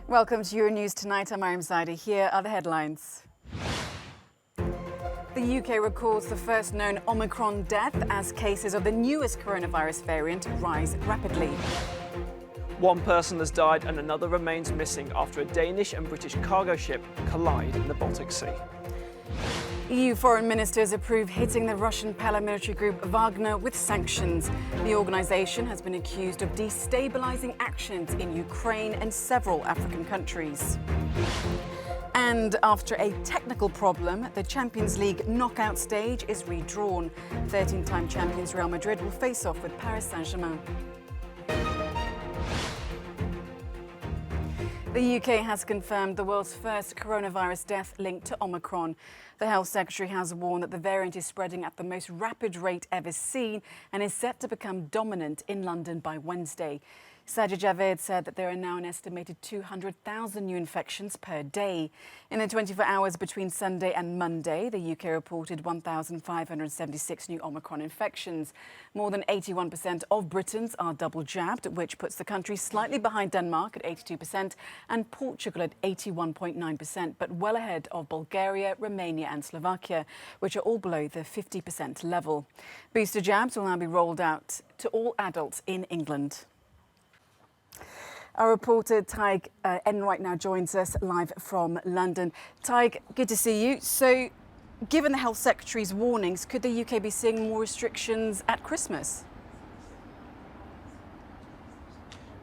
Welcome to Euronews Tonight. I'm Mariam Zaidi. Here are the headlines. The UK records the first known Omicron death as cases of the newest coronavirus variant rise rapidly. One person has died and another remains missing after a Danish and British cargo ship collide in the Baltic Sea. EU foreign ministers approve hitting the Russian paramilitary group Wagner with sanctions. The organisation has been accused of destabilising actions in Ukraine and several African countries. And after a technical problem, the Champions League knockout stage is redrawn. 13-time champions Real Madrid will face off with Paris Saint-Germain. The UK has confirmed the world's first coronavirus death linked to Omicron. The Health Secretary has warned that the variant is spreading at the most rapid rate ever seen and is set to become dominant in London by Wednesday. Sajid Javid said that there are now an estimated 200,000 new infections per day. In the 24 hours between Sunday and Monday, the UK reported 1,576 new Omicron infections. More than 81% of Britons are double jabbed, which puts the country slightly behind Denmark at 82% and Portugal at 81.9%, but well ahead of Bulgaria, Romania and Slovakia, which are all below the 50% level. Booster jabs will now be rolled out to all adults in England. Our reporter Taig Enright now joins us live from London. Taig, good to see you. So, given the Health Secretary's warnings, could the UK be seeing more restrictions at Christmas?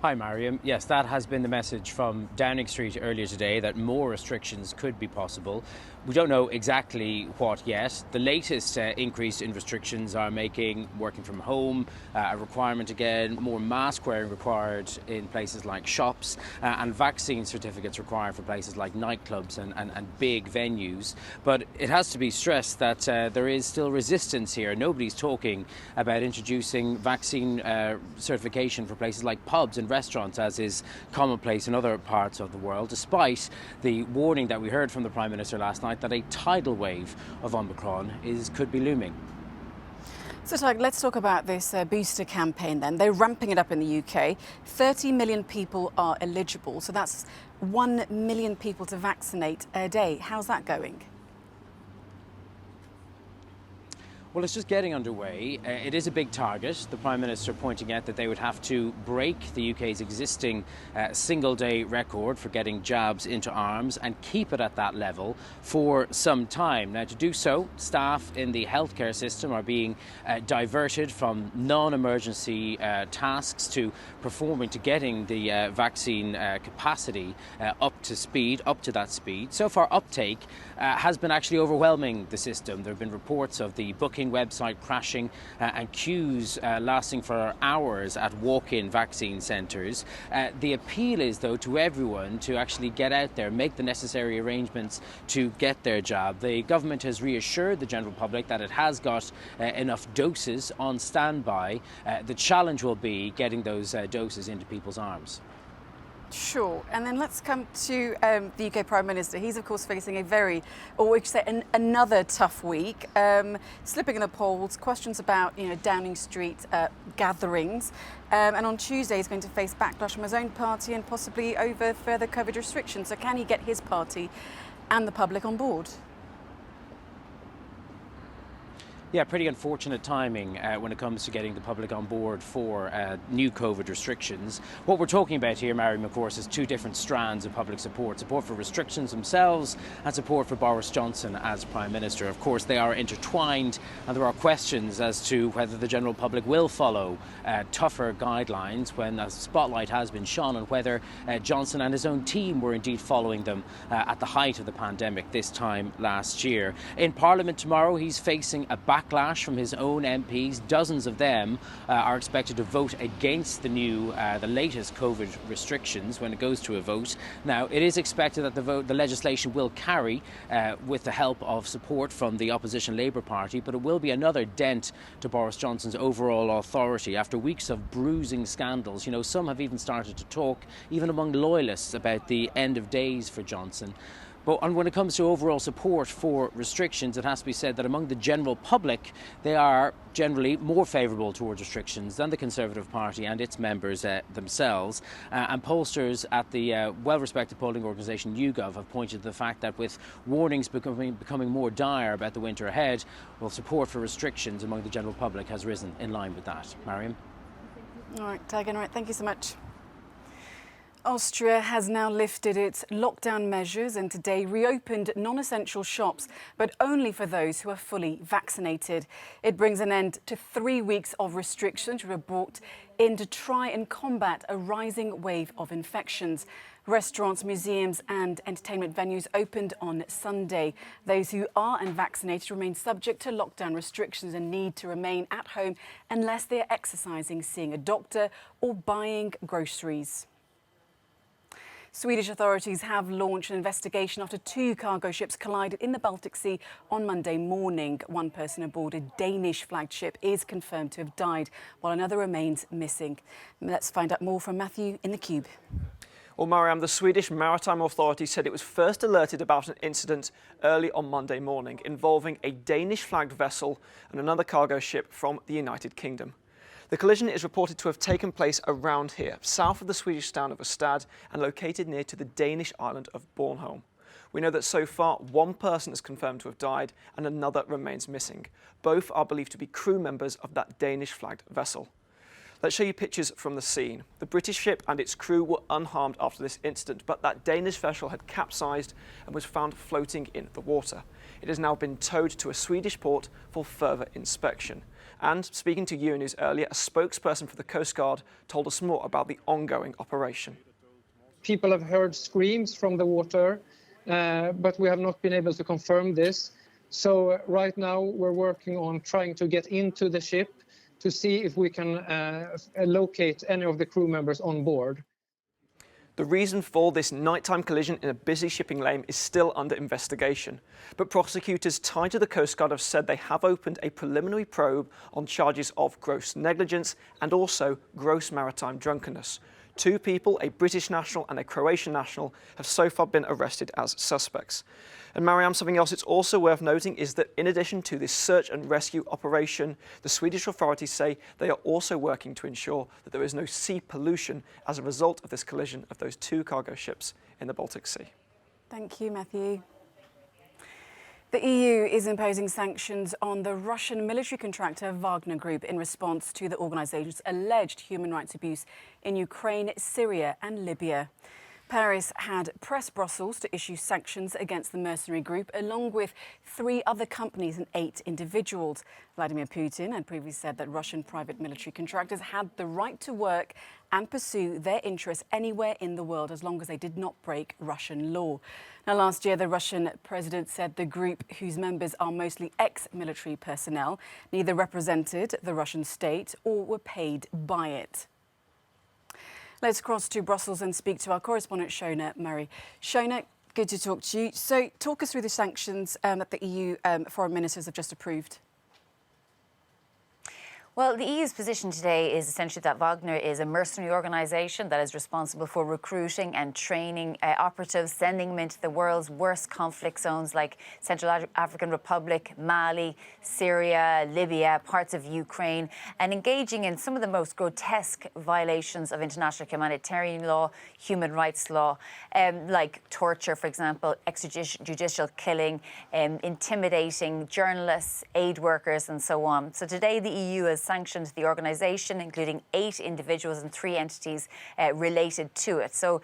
Hi Mariam. Yes, that has been the message from Downing Street earlier today, that more restrictions could be possible. We don't know exactly what yet. The latest increase in restrictions are making working from home a requirement again, more mask wearing required in places like shops and vaccine certificates required for places like nightclubs and big venues. But it has to be stressed that there is still resistance here. Nobody's talking about introducing vaccine certification for places like pubs and restaurants, as is commonplace in other parts of the world, despite the warning that we heard from the Prime Minister last night that a tidal wave of Omicron could be looming. So, Taig, let's talk about this booster campaign then. They're ramping it up in the UK. 30 million people are eligible, so that's 1 million people to vaccinate a day. How's that going? Well, it's just getting underway. It is a big target. The Prime Minister pointing out that they would have to break the UK's existing single-day record for getting jabs into arms and keep it at that level for some time. Now, to do so, staff in the healthcare system are being diverted from non-emergency tasks to getting the vaccine capacity up to that speed. So far, uptake has been actually overwhelming the system. There have been reports of the booking website crashing and queues lasting for hours at walk-in vaccine centres. The appeal is, though, to everyone to actually get out there, make the necessary arrangements to get their jab. The government has reassured the general public that it has got enough doses on standby. The challenge will be getting those doses into people's arms. Sure. And then let's come to the UK Prime Minister. He's, of course, facing another tough week, slipping in the polls, questions about, Downing Street gatherings. And on Tuesday, he's going to face backlash from his own party and possibly over further COVID restrictions. So can he get his party and the public on board? Yeah, pretty unfortunate timing when it comes to getting the public on board for new COVID restrictions. What we're talking about here, Mariam, of course, is two different strands of public support. Support for restrictions themselves and support for Boris Johnson as Prime Minister. Of course, they are intertwined and there are questions as to whether the general public will follow tougher guidelines when a spotlight has been shone on whether Johnson and his own team were indeed following them at the height of the pandemic this time last year. In Parliament tomorrow, he's facing a backlash from his own MPs. Dozens of them are expected to vote against the latest COVID restrictions when it goes to a vote. Now, it is expected that the legislation will carry with the help of support from the opposition Labour Party, but it will be another dent to Boris Johnson's overall authority after weeks of bruising scandals. Some have even started to talk, even among loyalists, about the end of days for Johnson. And when it comes to overall support for restrictions, it has to be said that among the general public, they are generally more favourable towards restrictions than the Conservative Party and its members themselves. And pollsters at the well-respected polling organisation YouGov have pointed to the fact that with warnings becoming more dire about the winter ahead, well, support for restrictions among the general public has risen in line with that. Mariam? All right, Tegan, all right, thank you so much. Austria has now lifted its lockdown measures and today reopened non-essential shops, but only for those who are fully vaccinated. It brings an end to 3 weeks of restrictions which were brought in to try and combat a rising wave of infections. Restaurants, museums and entertainment venues opened on Sunday. Those who are unvaccinated remain subject to lockdown restrictions and need to remain at home unless they are exercising, seeing a doctor or buying groceries. Swedish authorities have launched an investigation after 2 cargo ships collided in the Baltic Sea on Monday morning. One person aboard a Danish-flagged ship is confirmed to have died, while another remains missing. Let's find out more from Matthew in the Cube. Well, Mariam, the Swedish Maritime Authority said it was first alerted about an incident early on Monday morning involving a Danish-flagged vessel and another cargo ship from the United Kingdom. The collision is reported to have taken place around here, south of the Swedish town of Ystad and located near to the Danish island of Bornholm. We know that so far 1 person is confirmed to have died and another remains missing. Both are believed to be crew members of that Danish-flagged vessel. Let's show you pictures from the scene. The British ship and its crew were unharmed after this incident, but that Danish vessel had capsized and was found floating in the water. It has now been towed to a Swedish port for further inspection. And speaking to Euronews earlier, a spokesperson for the Coast Guard told us more about the ongoing operation. People have heard screams from the water, but we have not been able to confirm this. So right now we're working on trying to get into the ship to see if we can locate any of the crew members on board. The reason for this nighttime collision in a busy shipping lane is still under investigation. But prosecutors tied to the Coast Guard have said they have opened a preliminary probe on charges of gross negligence and also gross maritime drunkenness. 2 people, a British national and a Croatian national, have so far been arrested as suspects. And Mariam, something else it's also worth noting is that in addition to this search and rescue operation, the Swedish authorities say they are also working to ensure that there is no sea pollution as a result of this collision of those 2 cargo ships in the Baltic Sea. Thank you, Matthew. The EU is imposing sanctions on the Russian military contractor Wagner Group in response to the organisation's alleged human rights abuse in Ukraine, Syria and Libya. Paris had pressed Brussels to issue sanctions against the mercenary group, along with 3 other companies and 8 individuals. Vladimir Putin had previously said that Russian private military contractors had the right to work and pursue their interests anywhere in the world as long as they did not break Russian law. Now, last year, the Russian president said the group, whose members are mostly ex-military personnel, neither represented the Russian state or were paid by it. Let's cross to Brussels and speak to our correspondent, Shona Murray. Shona, good to talk to you. So talk us through the sanctions that the EU foreign ministers have just approved. Well, the EU's position today is essentially that Wagner is a mercenary organisation that is responsible for recruiting and training operatives, sending them into the world's worst conflict zones like Central African Republic, Mali, Syria, Libya, parts of Ukraine, and engaging in some of the most grotesque violations of international humanitarian law, human rights law, like torture, for example, extrajudicial killing, intimidating journalists, aid workers, and so on. So today the EU has sanctioned the organisation, including 8 individuals and 3 entities related to it. So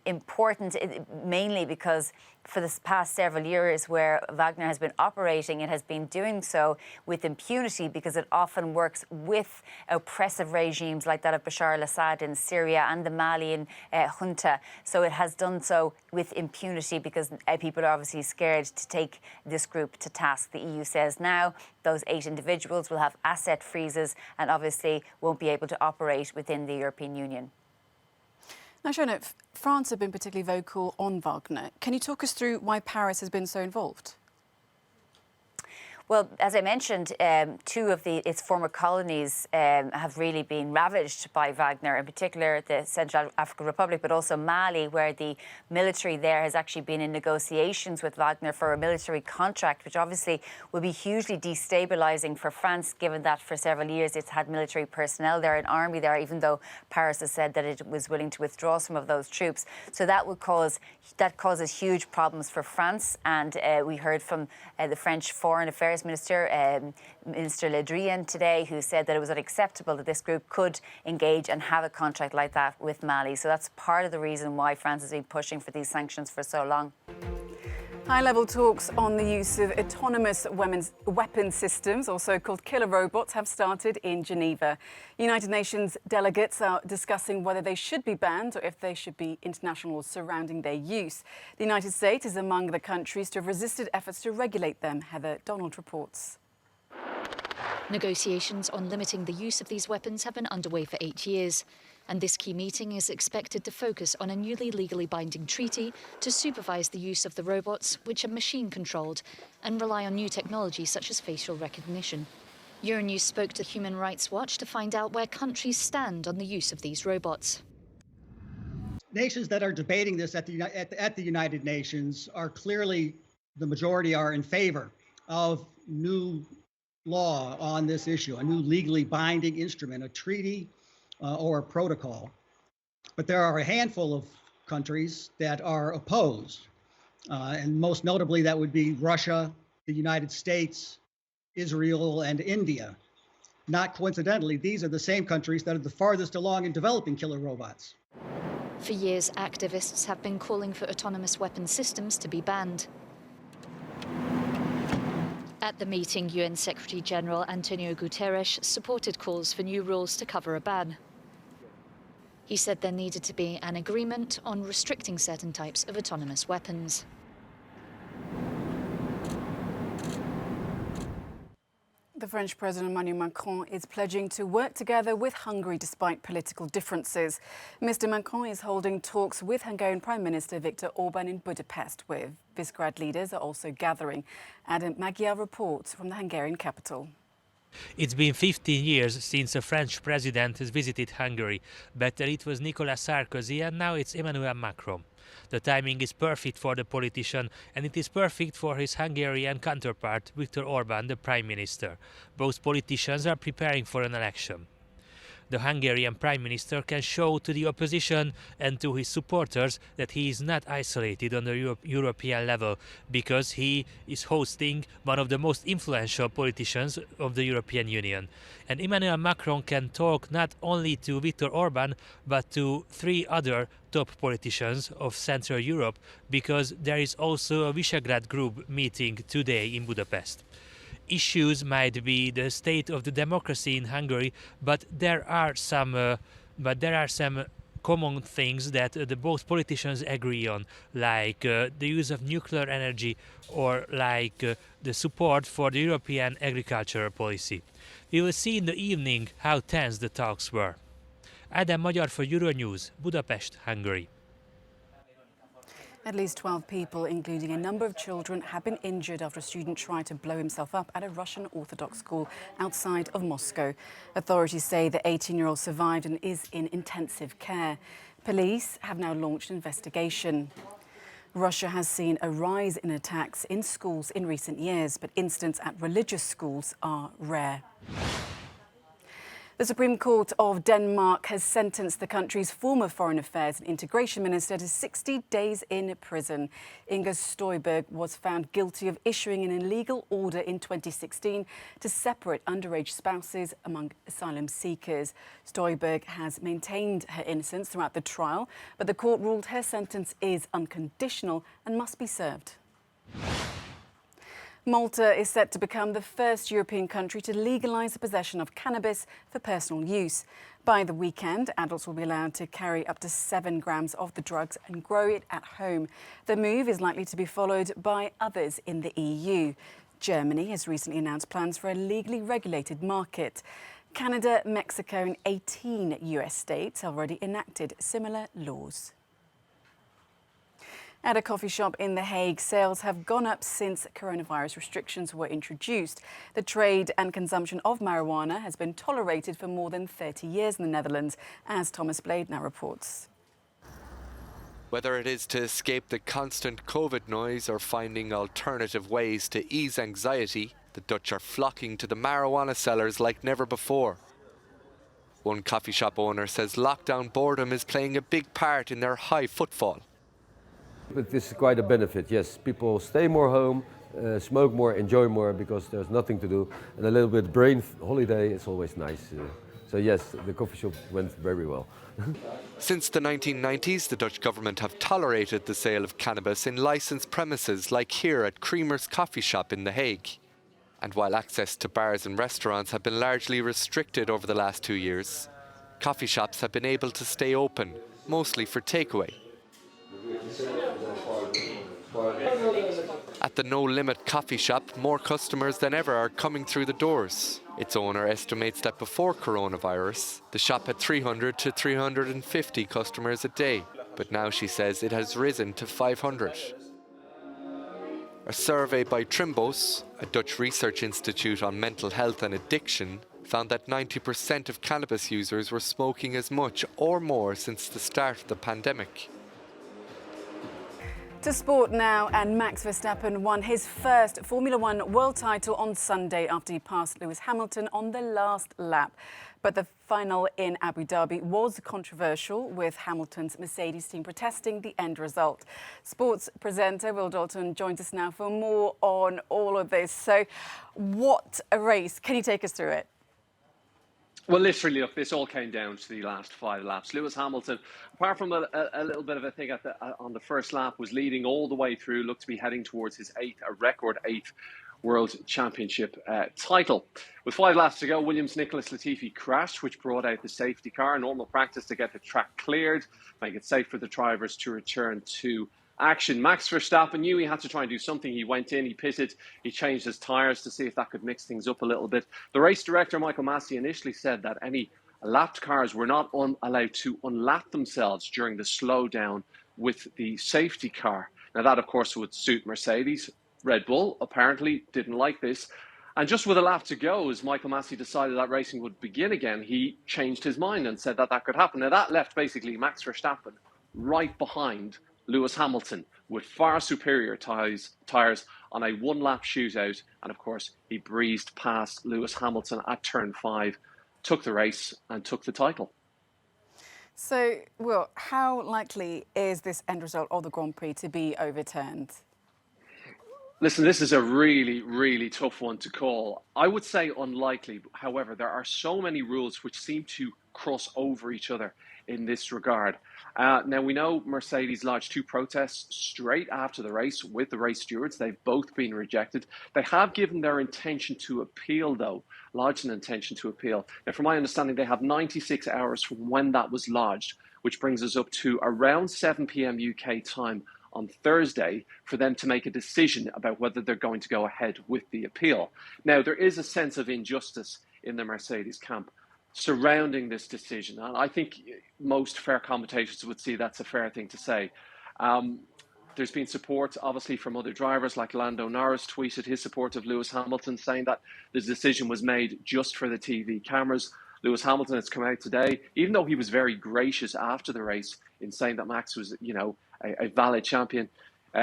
important, mainly because for the past several years where Wagner has been operating, it has been doing so with impunity because it often works with oppressive regimes like that of Bashar al-Assad in Syria and the Malian junta. So it has done so with impunity because people are obviously scared to take this group to task. The EU says now those 8 individuals will have asset freezes and obviously won't be able to operate within the European Union. Now, Shona, France have been particularly vocal on Wagner. Can you talk us through why Paris has been so involved? Well, as I mentioned, two of its former colonies have really been ravaged by Wagner, in particular the Central African Republic, but also Mali, where the military there has actually been in negotiations with Wagner for a military contract, which obviously will be hugely destabilising for France, given that for several years it's had military personnel there, an army there, even though Paris has said that it was willing to withdraw some of those troops. So that causes huge problems for France. And we heard from the French Foreign Affairs Minister, Minister Le Drian, today, who said that it was unacceptable that this group could engage and have a contract like that with Mali. So that's part of the reason why France has been pushing for these sanctions for so long. High-level talks on the use of autonomous weapon systems, or so-called killer robots, have started in Geneva. United Nations delegates are discussing whether they should be banned or if there should be international laws surrounding their use. The United States is among the countries to have resisted efforts to regulate them. Heather Donald reports. Negotiations on limiting the use of these weapons have been underway for 8 years. And this key meeting is expected to focus on a newly legally binding treaty to supervise the use of the robots, which are machine-controlled and rely on new technology such as facial recognition. Euronews spoke to Human Rights Watch to find out where countries stand on the use of these robots. Nations that are debating this at the United Nations are clearly, the majority are in favor of new law on this issue, a new legally binding instrument, a treaty or a protocol. But there are a handful of countries that are opposed, and most notably that would be Russia, the United States, Israel, and India. Not coincidentally, these are the same countries that are the farthest along in developing killer robots. For years, activists have been calling for autonomous weapon systems to be banned. At the meeting, UN Secretary-General Antonio Guterres supported calls for new rules to cover a ban. He said there needed to be an agreement on restricting certain types of autonomous weapons. The French President Emmanuel Macron is pledging to work together with Hungary despite political differences. Mr. Macron is holding talks with Hungarian Prime Minister Viktor Orban in Budapest, where Visegrad leaders are also gathering. Adam Magyar reports from the Hungarian capital. It's been 15 years since a French president has visited Hungary. Better it was Nicolas Sarkozy, and now it's Emmanuel Macron. The timing is perfect for the politician, and it is perfect for his Hungarian counterpart, Viktor Orban, the Prime Minister. Both politicians are preparing for an election. The Hungarian Prime Minister can show to the opposition and to his supporters that he is not isolated on the European level, because he is hosting one of the most influential politicians of the European Union. And Emmanuel Macron can talk not only to Viktor Orban, but to 3 other top politicians of Central Europe, because there is also a Visegrad group meeting today in Budapest. Issues might be the state of the democracy in Hungary, but there are some common things that the both politicians agree on, like the use of nuclear energy, or like the support for the European agricultural policy. We will see in the evening how tense the talks were. Adam Magyar for Euronews, Budapest, Hungary. At least 12 people, including a number of children, have been injured after a student tried to blow himself up at a Russian Orthodox school outside of Moscow. Authorities say the 18-year-old survived and is in intensive care. Police have now launched an investigation. Russia has seen a rise in attacks in schools in recent years, but incidents at religious schools are rare. The Supreme Court of Denmark has sentenced the country's former Foreign Affairs and Integration Minister to 60 days in prison. Inger Støjberg was found guilty of issuing an illegal order in 2016 to separate underage spouses among asylum seekers. Støjberg has maintained her innocence throughout the trial, but the court ruled her sentence is unconditional and must be served. Malta is set to become the first European country to legalise the possession of cannabis for personal use. By the weekend, adults will be allowed to carry up to 7 grams of the drugs and grow it at home. The move is likely to be followed by others in the EU. Germany has recently announced plans for a legally regulated market. Canada, Mexico and 18 US states have already enacted similar laws. At a coffee shop in The Hague, sales have gone up since coronavirus restrictions were introduced. The trade and consumption of marijuana has been tolerated for more than 30 years in the Netherlands, as Thomas Blade now reports. Whether it is to escape the constant COVID noise or finding alternative ways to ease anxiety, the Dutch are flocking to the marijuana sellers like never before. One coffee shop owner says lockdown boredom is playing a big part in their high footfall. But this is quite a benefit, yes. People stay more home, smoke more, enjoy more because there's nothing to do. And a little bit brain holiday is always nice. So yes, the coffee shop went very well. Since the 1990s, the Dutch government have tolerated the sale of cannabis in licensed premises like here at Creamer's coffee shop in The Hague. And while access to bars and restaurants have been largely restricted over the last 2 years, coffee shops have been able to stay open, mostly for takeaway. At the No Limit coffee shop, more customers than ever are coming through the doors. Its owner estimates that before coronavirus, the shop had 300 to 350 customers a day, but now she says it has risen to 500. A survey by Trimbos, a Dutch research institute on mental health and addiction, found that 90% of cannabis users were smoking as much or more since the start of the pandemic. To sport now, and Max Verstappen won his first Formula One world title on Sunday after he passed Lewis Hamilton on the last lap. But the final in Abu Dhabi was controversial, with Hamilton's Mercedes team protesting the end result. Sports presenter Will Dalton joins us now for more on all of this. So what a race. Can you take us through it? Well, literally, look, this all came down to the last 5 laps. Lewis Hamilton, apart from a little bit of a thing on the first lap, was leading all the way through, looked to be heading towards his record eighth World Championship title. With 5 laps to go, Williams' Nicholas Latifi crashed, which brought out the safety car. Normal practice to get the track cleared, make it safe for the drivers to return to action. Max Verstappen knew he had to try and do something. He went in, he pitted, he changed his tyres to see if that could mix things up a little bit. The race director, Michael Massey, initially said that any lapped cars were not allowed to unlap themselves during the slowdown with the safety car. Now that, of course, would suit Mercedes. Red Bull apparently didn't like this. And just with a lap to go, as Michael Massey decided that racing would begin again, he changed his mind and said that that could happen. Now that left basically Max Verstappen right behind Lewis Hamilton with far superior tyres on a one-lap shootout. And of course, he breezed past Lewis Hamilton at turn 5, took the race and took the title. So, Will, how likely is this end result of the Grand Prix to be overturned? Listen, this is a really, really tough one to call. I would say unlikely. However, there are so many rules which seem to cross over each other in this regard. Now, we know Mercedes lodged 2 protests straight after the race with the race stewards. They've both been rejected. They have given their intention to appeal, though, lodged an intention to appeal. Now, from my understanding, they have 96 hours from when that was lodged, which brings us up to around 7 p.m. UK time on Thursday for them to make a decision about whether they're going to go ahead with the appeal. Now, there is a sense of injustice in the Mercedes camp surrounding this decision. And I think most fair commentators would see that's a fair thing to say. There's been support, obviously, from other drivers, like Lando Norris tweeted his support of Lewis Hamilton, saying that the decision was made just for the TV cameras. Lewis Hamilton has come out today, even though he was very gracious after the race in saying that Max was, a valid champion.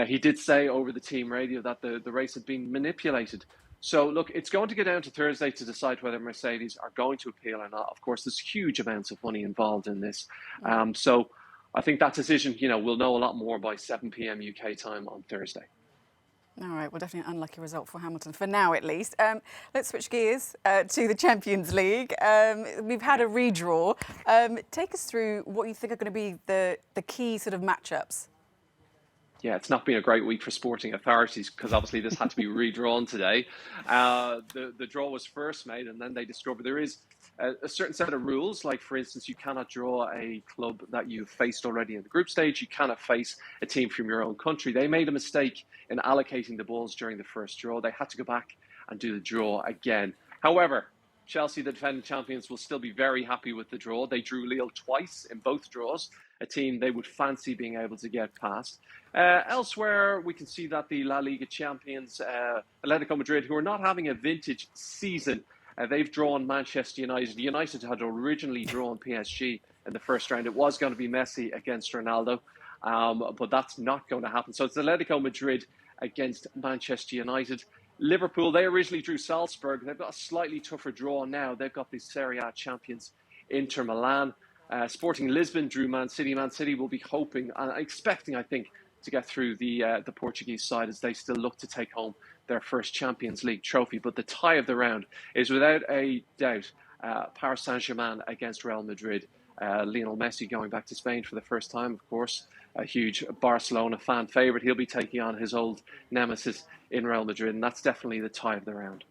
He did say over the team radio that the race had been manipulated. So, look, it's going to go down to Thursday to decide whether Mercedes are going to appeal or not. Of course, there's huge amounts of money involved in this. So I think that decision, we'll know a lot more by 7 p.m. UK time on Thursday. All right, well, definitely an unlucky result for Hamilton, for now at least. Let's switch gears to the Champions League. We've had a redraw. Take us through what you think are going to be the key sort of matchups. Yeah, it's not been a great week for sporting authorities because obviously this had to be redrawn today. The draw was first made and then they discovered there is a certain set of rules. Like, for instance, you cannot draw a club that you've faced already in the group stage. You cannot face a team from your own country. They made a mistake in allocating the balls during the first draw. They had to go back and do the draw again. However, Chelsea, the defending champions, will still be very happy with the draw. They drew Lille twice in both draws, a team they would fancy being able to get past. Elsewhere, we can see that the La Liga champions, Atletico Madrid, who are not having a vintage season, they've drawn Manchester United. United had originally drawn PSG in the first round. It was going to be Messi against Ronaldo, but that's not going to happen. So it's Atletico Madrid against Manchester United. Liverpool, they originally drew Salzburg. They've got a slightly tougher draw now. They've got the Serie A champions, Inter Milan. Sporting Lisbon drew Man City. Man City will be hoping and expecting, I think, to get through the Portuguese side as they still look to take home their first Champions League trophy. But the tie of the round is without a doubt Paris Saint-Germain against Real Madrid. Lionel Messi going back to Spain for the first time, of course. A huge Barcelona fan favourite. He'll be taking on his old nemesis in Real Madrid, and that's definitely the tie of the round.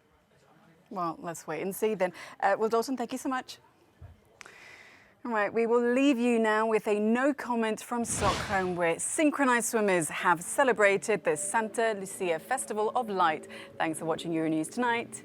Well, let's wait and see then. Well, Dalton, thank you so much. All right, we will leave you now with a no comment from Stockholm, where synchronized swimmers have celebrated the Santa Lucia Festival of Light. Thanks for watching Euronews Tonight.